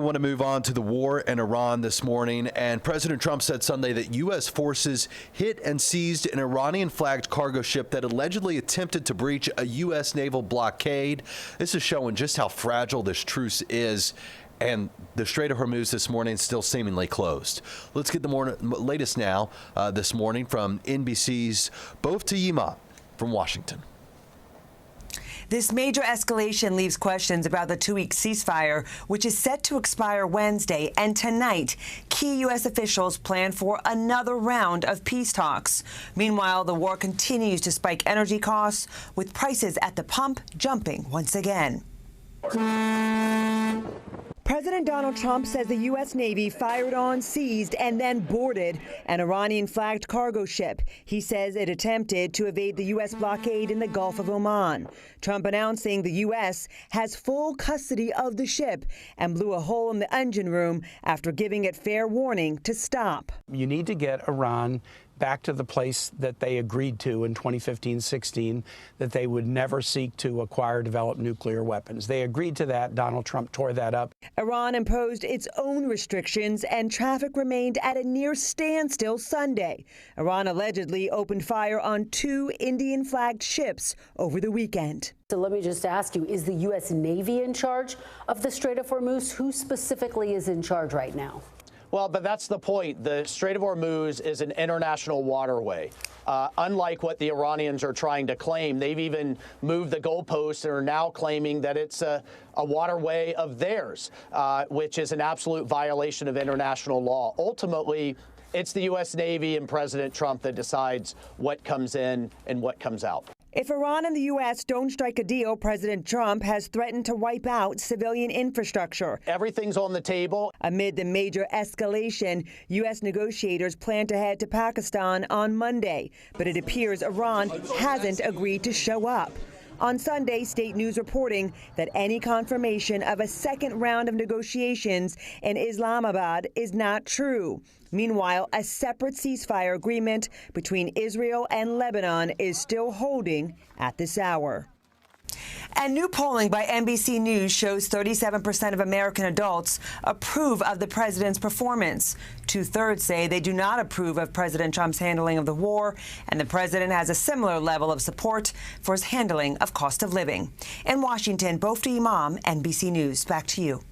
I want to move on to the war in Iran this morning, and President Trump said Sunday that U.S. forces hit and seized an Iranian-flagged cargo ship that allegedly attempted to breach a U.S. naval blockade. This is showing just how fragile this truce is, and the Strait of Hormuz this morning is still seemingly closed. Let's get the latest now this morning from NBC's Bof Tayima from Washington. This major escalation leaves questions about the two-week ceasefire, which is set to expire Wednesday. And tonight, key U.S. officials plan for another round of peace talks. Meanwhile, the war continues to spike energy costs, with prices at the pump jumping once again. President Donald Trump says the U.S. Navy fired on, seized, and then boarded an Iranian-flagged cargo ship. He says it attempted to evade the U.S. blockade in the Gulf of Oman. Trump announcing the U.S. has full custody of the ship and blew a hole in the engine room after giving it fair warning to stop. You need to get Iran back to the place that they agreed to in 2015-16, that they would never seek to acquire, develop nuclear weapons. They agreed to that. Donald Trump tore that up. Iran imposed its own restrictions, and traffic remained at a near standstill Sunday. Iran allegedly opened fire on 2 Indian-flagged ships over the weekend. So let me just ask you, is the U.S. Navy in charge of the Strait of Hormuz? Who specifically is in charge right now? Well, but that's the point. The Strait of Hormuz is an international waterway. Unlike what the Iranians are trying to claim, they've even moved the goalposts and are now claiming that it's a waterway of theirs, which is an absolute violation of international law. Ultimately, it's the U.S. Navy and President Trump that decides what comes in and what comes out. If Iran and the U.S. don't strike a deal, President Trump has threatened to wipe out civilian infrastructure. Everything's on the table. Amid the major escalation, U.S. negotiators plan to head to Pakistan on Monday, but it appears Iran hasn't agreed to show up. On Sunday, state news reporting that any confirmation of a second round of negotiations in Islamabad is not true. Meanwhile, a separate ceasefire agreement between Israel and Lebanon is still holding at this hour. And new polling by NBC News shows 37% of American adults approve of the president's performance. 2/3 say they do not approve of President Trump's handling of the war, and the president has a similar level of support for his handling of cost of living. In Washington, Bof Tayima, NBC News. Back to you.